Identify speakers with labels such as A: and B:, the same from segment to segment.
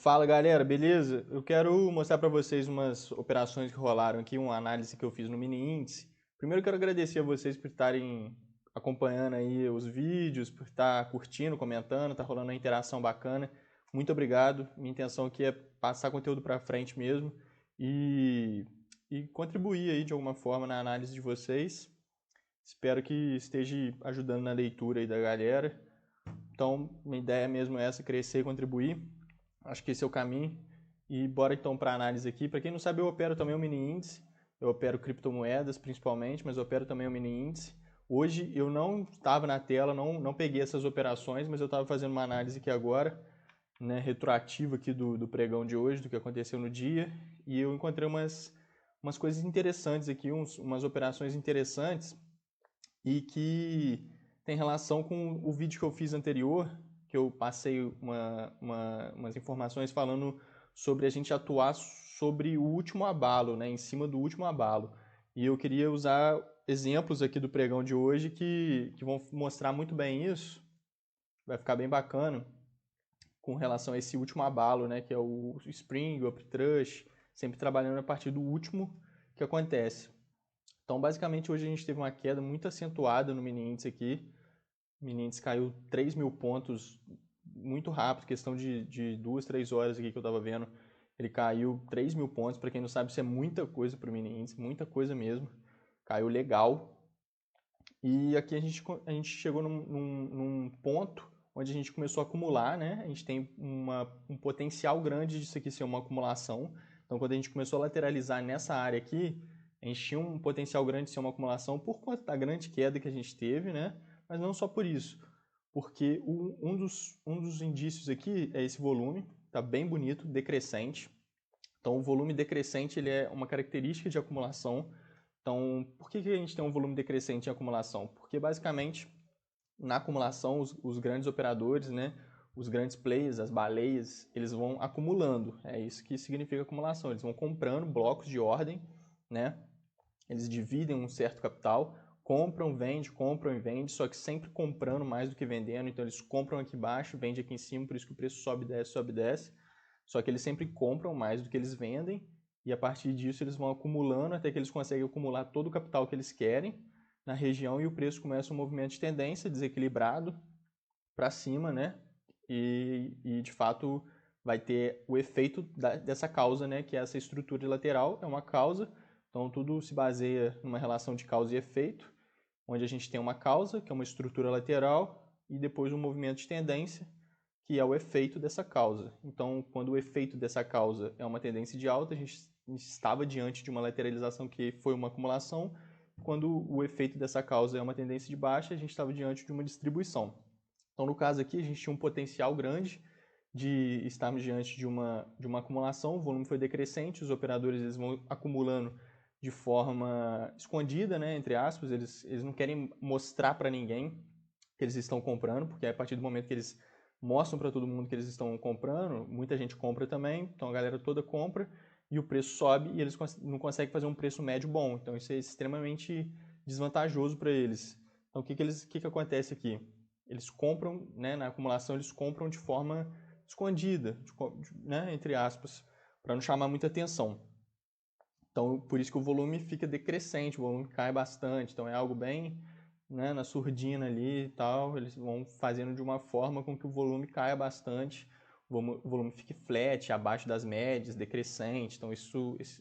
A: Fala galera, beleza? Eu quero mostrar para vocês umas operações que rolaram aqui, uma análise que eu fiz no mini índice. Primeiro eu quero agradecer a vocês por estarem acompanhando aí os vídeos, por estar curtindo, comentando, tá rolando uma interação bacana. Muito obrigado. Minha intenção aqui é passar conteúdo para frente mesmo e, e contribuir aí de alguma forma na análise de vocês. Espero que esteja ajudando na leitura aí da galera. Então, minha ideia mesmo é essa, crescer e contribuir. Acho que esse é o caminho. E bora então para a análise aqui. Para quem não sabe, eu opero também o mini índice. Eu opero criptomoedas principalmente, mas eu opero também o mini índice. Hoje eu não estava na tela, não peguei essas operações, mas eu estava fazendo uma análise aqui agora, né, retroativa aqui do pregão de hoje, do que aconteceu no dia. E eu encontrei umas coisas interessantes aqui, umas operações interessantes e que tem relação com o vídeo que eu fiz anterior, que eu passei umas informações falando sobre a gente atuar sobre o último abalo, né, em cima do último abalo. E eu queria usar exemplos aqui do pregão de hoje que vão mostrar muito bem isso. Vai ficar bem bacana com relação a esse último abalo, né, que é o Spring, o Uptrust, sempre trabalhando a partir do último que acontece. Então, basicamente, hoje a gente teve uma queda muito acentuada no mini índice aqui. O mini índice caiu 3.000 pontos muito rápido, questão de 2, 3 horas aqui que eu estava vendo. Ele caiu 3.000 pontos. Para quem não sabe, isso é muita coisa para o mini índice, muita coisa mesmo. Caiu legal. E aqui a gente chegou num ponto onde a gente começou a acumular, né? A gente tem um potencial grande disso aqui ser uma acumulação. Então, quando a gente começou a lateralizar nessa área aqui, a gente tinha um potencial grande de ser uma acumulação por conta da grande queda que a gente teve, né? Mas não só por isso, porque um dos indícios aqui é esse volume, tá bem bonito, decrescente. Então, o volume decrescente ele é uma característica de acumulação. Então, por que a gente tem um volume decrescente em acumulação? Porque, basicamente, na acumulação, os grandes operadores, né, os grandes players, as baleias, eles vão acumulando. É isso que significa acumulação. Eles vão comprando blocos de ordem, né? Eles dividem um certo capital, compram e vendem, só que sempre comprando mais do que vendendo. Então, eles compram aqui embaixo, vendem aqui em cima, por isso que o preço sobe, desce, sobe, desce. Só que eles sempre compram mais do que eles vendem e a partir disso eles vão acumulando até que eles conseguem acumular todo o capital que eles querem na região e o preço começa um movimento de tendência desequilibrado para cima, né? E de fato vai ter o efeito dessa causa, né? Que é essa estrutura lateral, é uma causa, então tudo se baseia numa relação de causa e efeito, onde a gente tem uma causa, que é uma estrutura lateral, e depois um movimento de tendência, que é o efeito dessa causa. Então, quando o efeito dessa causa é uma tendência de alta, a gente estava diante de uma lateralização que foi uma acumulação. Quando o efeito dessa causa é uma tendência de baixa, a gente estava diante de uma distribuição. Então, no caso aqui, a gente tinha um potencial grande de estarmos diante de uma acumulação, o volume foi decrescente, os operadores eles vão acumulando de forma escondida, né, entre aspas, eles não querem mostrar para ninguém que eles estão comprando, porque a partir do momento que eles mostram para todo mundo que eles estão comprando, muita gente compra também, então a galera toda compra e o preço sobe e eles não conseguem fazer um preço médio bom. Então isso é extremamente desvantajoso para eles. Então o que acontece aqui? Eles compram, né, na acumulação eles compram de forma escondida, né, entre aspas, para não chamar muita atenção. Então por isso que o volume fica decrescente, o volume cai bastante. Então é algo bem, né, na surdina ali e tal, eles vão fazendo de uma forma com que o volume caia bastante, o volume fique flat, abaixo das médias, decrescente. Então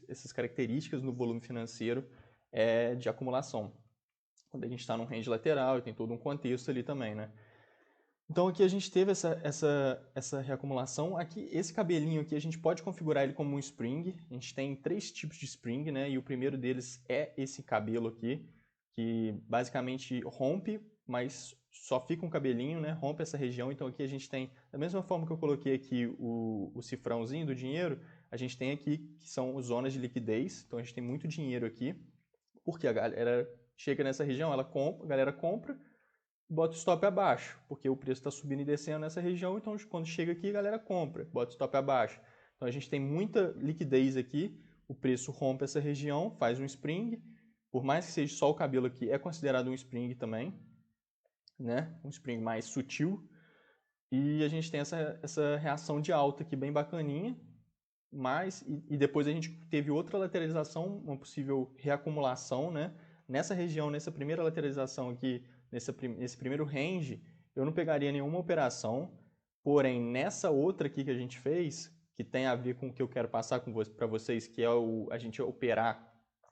A: essas características no volume financeiro é de acumulação. Quando a gente está num range lateral e tem todo um contexto ali também, né? Então aqui a gente teve essa reacumulação. Aqui, esse cabelinho aqui, a gente pode configurar ele como um spring. A gente tem 3 tipos de spring, né? E o primeiro deles é esse cabelo aqui, que basicamente rompe, mas só fica um cabelinho, né? Rompe essa região. Então aqui a gente tem, da mesma forma que eu coloquei aqui o cifrãozinho do dinheiro, a gente tem aqui que são zonas de liquidez. Então a gente tem muito dinheiro aqui, porque a galera chega nessa região, ela compra, a galera compra, bota o stop abaixo, porque o preço está subindo e descendo nessa região, então quando chega aqui a galera compra, bota o stop abaixo. Então a gente tem muita liquidez aqui, o preço rompe essa região, faz um spring, por mais que seja só o cabelo aqui, é considerado um spring também, né? Um spring mais sutil, E a gente tem essa reação de alta aqui bem bacaninha, e depois a gente teve outra lateralização, uma possível reacumulação, né? Nessa região, nessa primeira lateralização aqui, nesse primeiro range, eu não pegaria nenhuma operação, porém, nessa outra aqui que a gente fez, que tem a ver com o que eu quero passar para vocês, que é a gente operar,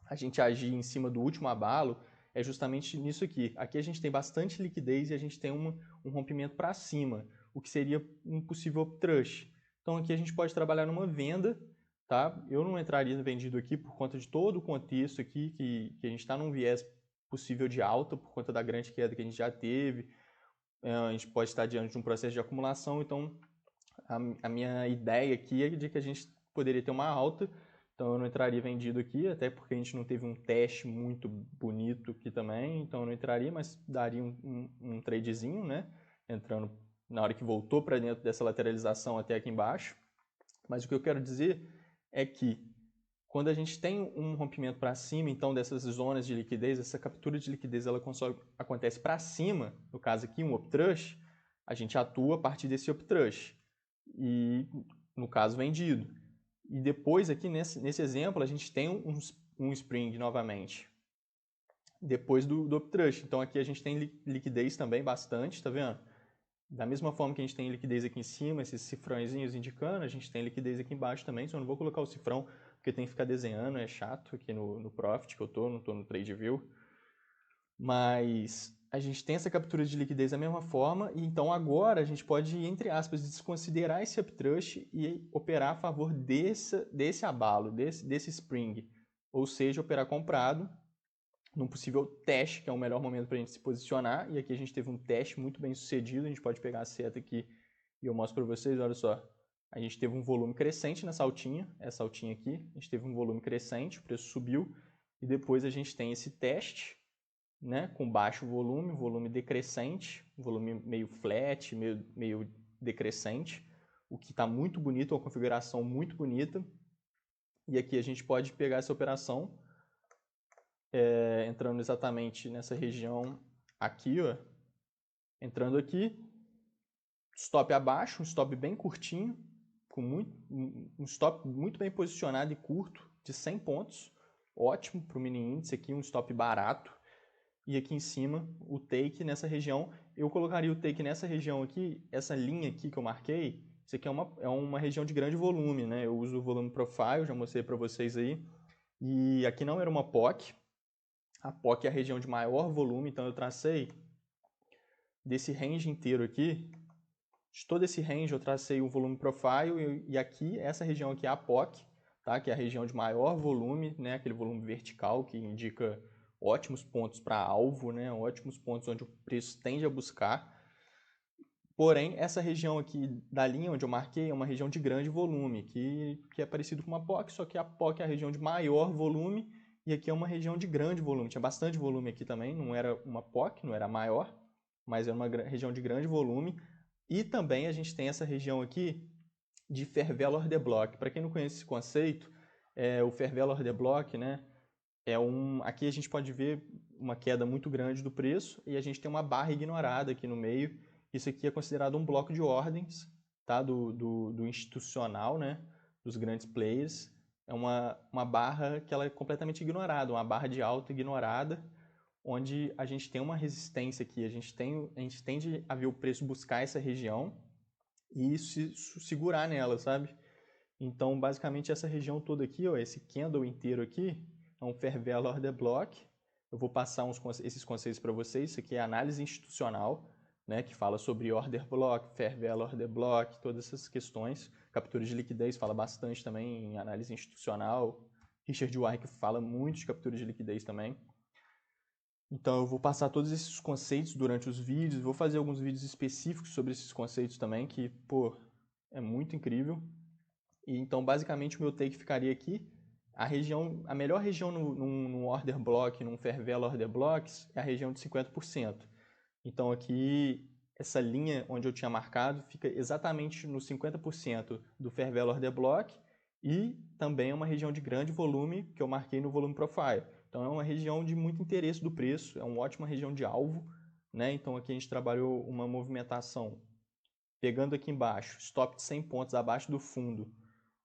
A: a gente agir em cima do último abalo, é justamente nisso aqui. Aqui a gente tem bastante liquidez e a gente tem um rompimento para cima, o que seria um possível uptrush. Então aqui a gente pode trabalhar numa venda, tá? Eu não entraria no vendido aqui por conta de todo o contexto aqui, que a gente está num viés possível de alta por conta da grande queda que a gente já teve. A gente pode estar diante de um processo de acumulação, então a minha ideia aqui é de que a gente poderia ter uma alta, então eu não entraria vendido aqui, até porque a gente não teve um teste muito bonito aqui também, então eu não entraria, mas daria um tradezinho, né? Entrando na hora que voltou para dentro dessa lateralização até aqui embaixo. Mas o que eu quero dizer é que quando a gente tem um rompimento para cima, então dessas zonas de liquidez, essa captura de liquidez ela acontece para cima, no caso aqui um uptrush, a gente atua a partir desse uptrush, e no caso vendido. E depois aqui nesse exemplo a gente tem um spring novamente, depois do uptrush. Então aqui a gente tem liquidez também bastante, tá vendo? Da mesma forma que a gente tem liquidez aqui em cima, esses cifrõezinhos indicando, a gente tem liquidez aqui embaixo também, só não vou colocar o cifrão, porque tem que ficar desenhando, é chato aqui no Profit que eu tô, não tô no TradeView. Mas a gente tem essa captura de liquidez da mesma forma, e então agora a gente pode, entre aspas, desconsiderar esse uptrush e operar a favor desse abalo, desse spring. Ou seja, operar comprado num possível teste, que é o melhor momento para a gente se posicionar. E aqui a gente teve um teste muito bem sucedido. A gente pode pegar a seta aqui e eu mostro para vocês. Olha só, a gente teve um volume crescente nessa altinha, essa altinha aqui. A gente teve um volume crescente, o preço subiu. E depois a gente tem esse teste, né, com baixo volume decrescente, volume meio flat, meio decrescente, o que está muito bonito, uma configuração muito bonita. E aqui a gente pode pegar essa operação entrando exatamente nessa região aqui, ó. Entrando aqui, stop abaixo, um stop bem curtinho, com um stop muito bem posicionado e curto, de 100 pontos, ótimo para o mini índice aqui, um stop barato. E aqui em cima, o take nessa região, eu colocaria o take nessa região aqui, essa linha aqui que eu marquei, isso aqui é uma região de grande volume, né? Eu uso o volume profile, já mostrei para vocês aí, e aqui não era uma POC, a POC é a região de maior volume, então eu tracei desse range inteiro aqui, de todo esse range eu tracei o volume profile, e aqui, essa região aqui é a POC, tá? Que é a região de maior volume, né? Aquele volume vertical que indica ótimos pontos para alvo, né? Ótimos pontos onde o preço tende a buscar. Porém, essa região aqui da linha onde eu marquei é uma região de grande volume, que é parecido com uma POC, só que a POC é a região de maior volume e aqui é uma região de grande volume. Tinha bastante volume aqui também, não era uma POC, não era maior, mas era uma região de grande volume. E também a gente tem essa região aqui de Fair Value Order Block. Para quem não conhece esse conceito, o Fair Value Order Block, né, aqui a gente pode ver uma queda muito grande do preço e a gente tem uma barra ignorada aqui no meio. Isso aqui é considerado um bloco de ordens, tá? do institucional, né? Dos grandes players. É uma barra que ela é completamente ignorada, uma barra de alta ignorada, onde a gente tem uma resistência aqui, a gente tende a ver o preço buscar essa região e se segurar nela, sabe? Então, basicamente, essa região toda aqui, ó, esse candle inteiro aqui, é um Fair Value Order Block. Eu vou passar esses conceitos para vocês. Isso aqui é análise institucional, né, que fala sobre Order Block, Fair Value Order Block, todas essas questões. Captura de liquidez fala bastante também em análise institucional. Richard Wyke fala muito de captura de liquidez também. Então eu vou passar todos esses conceitos durante os vídeos, vou fazer alguns vídeos específicos sobre esses conceitos também, que, pô, é muito incrível. E então, basicamente, o meu take ficaria aqui. A melhor região no order block, num Fair Value Order Blocks, é a região de 50%. Então, aqui, essa linha onde eu tinha marcado fica exatamente no 50% do Fair Value Order Block e também é uma região de grande volume que eu marquei no Volume Profile. Então, é uma região de muito interesse do preço, é uma ótima região de alvo, né? Então, aqui a gente trabalhou uma movimentação pegando aqui embaixo, stop de 100 pontos abaixo do fundo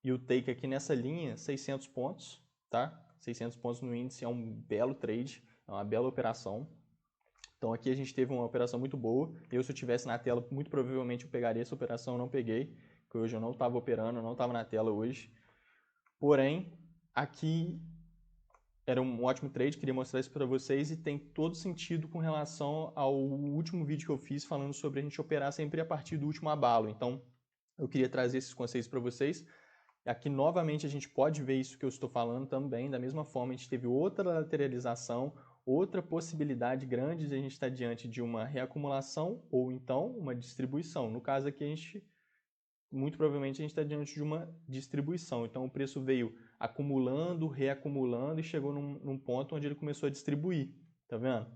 A: e o take aqui nessa linha, 600 pontos, tá? 600 pontos no índice é um belo trade, é uma bela operação. Então aqui a gente teve uma operação muito boa. Eu, se eu estivesse na tela, muito provavelmente eu pegaria essa operação, eu não peguei, porque hoje eu não estava operando, eu não estava na tela hoje. Porém, aqui era um ótimo trade, queria mostrar isso para vocês e tem todo sentido com relação ao último vídeo que eu fiz falando sobre a gente operar sempre a partir do último abalo. Então, eu queria trazer esses conceitos para vocês. Aqui, novamente, a gente pode ver isso que eu estou falando também. Da mesma forma, a gente teve outra lateralização, outra possibilidade grande de a gente estar diante de uma reacumulação ou então uma distribuição. No caso aqui, muito provavelmente a gente está diante de uma distribuição. Então, o preço veio acumulando, reacumulando e chegou num ponto onde ele começou a distribuir. Tá vendo?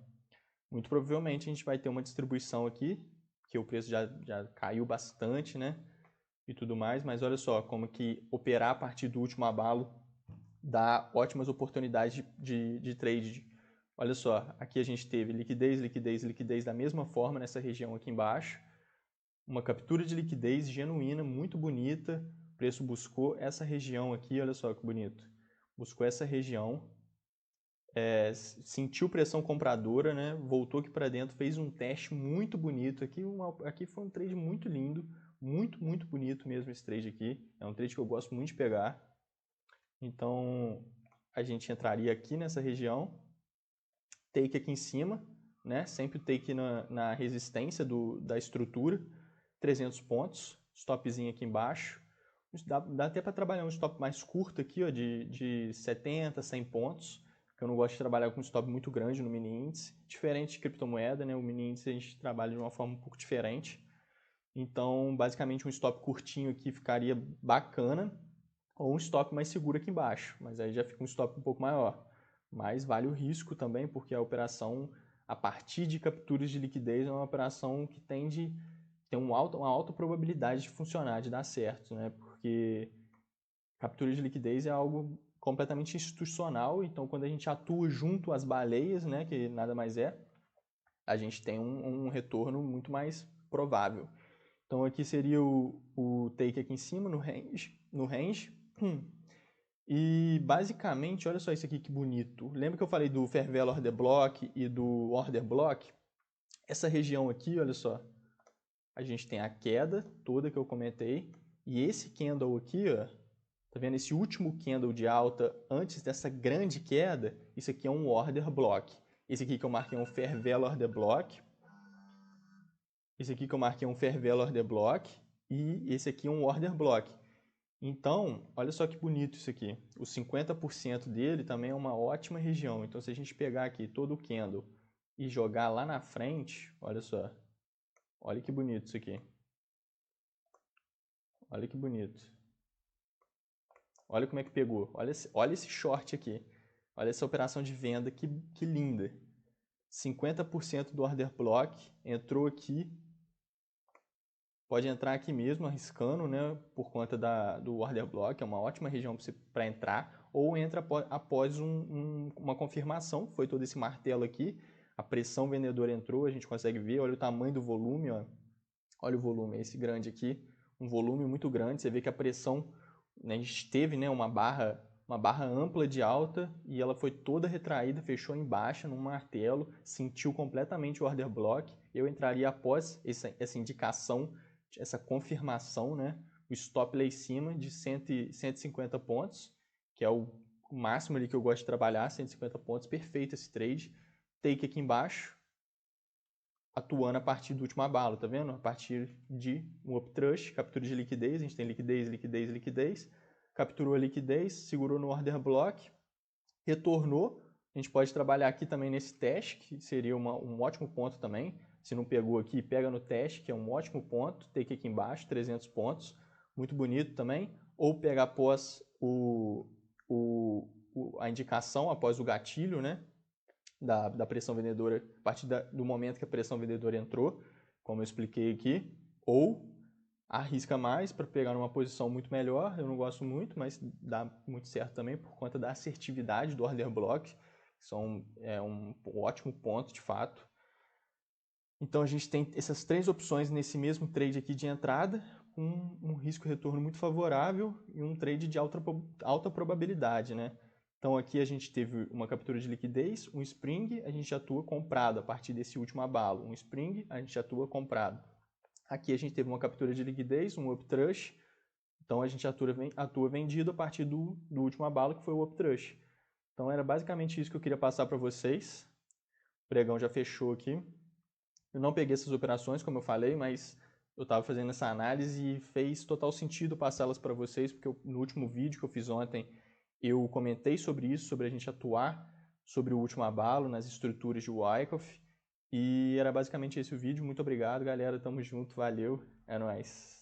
A: Muito provavelmente a gente vai ter uma distribuição aqui, que o preço já caiu bastante, né? E tudo mais, mas olha só como que operar a partir do último abalo dá ótimas oportunidades de trade. Olha só, aqui a gente teve liquidez, liquidez, liquidez da mesma forma nessa região aqui embaixo. Uma captura de liquidez genuína, muito bonita. O preço buscou essa região aqui, olha só que bonito. Buscou essa região, sentiu pressão compradora, né? Voltou aqui para dentro, fez um teste muito bonito. Aqui foi um trade muito lindo, muito, muito bonito mesmo esse trade aqui. É um trade que eu gosto muito de pegar. Então, a gente entraria aqui nessa região, take aqui em cima, né? Sempre take na resistência da estrutura, 300 pontos, stopzinho aqui embaixo. Dá até para trabalhar um stop mais curto aqui, ó, de 70, 100 pontos, porque eu não gosto de trabalhar com um stop muito grande no mini índice. Diferente de criptomoeda, né? O mini índice a gente trabalha de uma forma um pouco diferente. Então, basicamente, um stop curtinho aqui ficaria bacana, ou um stop mais seguro aqui embaixo, mas aí já fica um stop um pouco maior. Mas vale o risco também, porque a operação, a partir de capturas de liquidez, é uma operação que tem uma alta probabilidade de funcionar, de dar certo, né? Porque captura de liquidez é algo completamente institucional, então quando a gente atua junto às baleias, né, que nada mais é, a gente tem um retorno muito mais provável. Então aqui seria o take aqui em cima, no range. E basicamente, olha só isso aqui que bonito. Lembra que eu falei do Fair Value Order Block e do Order Block? Essa região aqui, olha só, a gente tem a queda toda que eu comentei. E esse candle aqui, ó, tá vendo? Esse último candle de alta antes dessa grande queda, isso aqui é um Order Block. Esse aqui que eu marquei é um Fair Value Order Block. Esse aqui que eu marquei é um Fair Value Order Block. E esse aqui é um Order Block. Então, olha só que bonito isso aqui. Os 50% dele também é uma ótima região. Então, se a gente pegar aqui todo o candle e jogar lá na frente, olha só. Olha que bonito isso aqui. Olha que bonito. Olha como é que pegou. Olha esse short aqui. Olha essa operação de venda, que linda. 50% do order block entrou aqui. Pode entrar aqui mesmo, arriscando, né, por conta do order block, é uma ótima região para entrar, ou entra após uma confirmação, foi todo esse martelo aqui, a pressão vendedora entrou, a gente consegue ver, olha o tamanho do volume, ó. Olha o volume, esse grande aqui, um volume muito grande, você vê que a pressão, né, a gente teve, né, uma barra ampla de alta e ela foi toda retraída, fechou em baixa num martelo, sentiu completamente o order block, eu entraria após essa indicação, essa confirmação, né? O stop lá em cima de 150 pontos, que é o máximo ali que eu gosto de trabalhar, 150 pontos, perfeito esse trade. Take aqui embaixo, atuando a partir do último abalo, tá vendo? A partir de um uptrust, captura de liquidez, a gente tem liquidez, liquidez, liquidez, capturou a liquidez, segurou no order block, retornou. A gente pode trabalhar aqui também nesse teste, que seria um ótimo ponto também. Se não pegou aqui, pega no teste, que é um ótimo ponto. Take aqui embaixo, 300 pontos. Muito bonito também. Ou pega após a indicação, após o gatilho, né? Da pressão vendedora, a partir do momento que a pressão vendedora entrou, como eu expliquei aqui. Ou arrisca mais para pegar numa posição muito melhor. Eu não gosto muito, mas dá muito certo também por conta da assertividade do order block. É um ótimo ponto, de fato. Então a gente tem essas 3 opções nesse mesmo trade aqui de entrada, com um risco retorno muito favorável e um trade de alta probabilidade, né? Então aqui a gente teve uma captura de liquidez, um spring, a gente atua comprado a partir desse último abalo. Um spring, a gente atua comprado. Aqui a gente teve uma captura de liquidez, um uptrush, então a gente atua vendido a partir do último abalo, que foi o uptrush. Então era basicamente isso que eu queria passar para vocês. O pregão já fechou aqui. Eu não peguei essas operações, como eu falei, mas eu estava fazendo essa análise e fez total sentido passá-las para vocês, porque no último vídeo que eu fiz ontem, eu comentei sobre isso, sobre a gente atuar sobre o último abalo nas estruturas de Wyckoff. E era basicamente esse o vídeo. Muito obrigado, galera. Tamo junto, valeu, é nóis.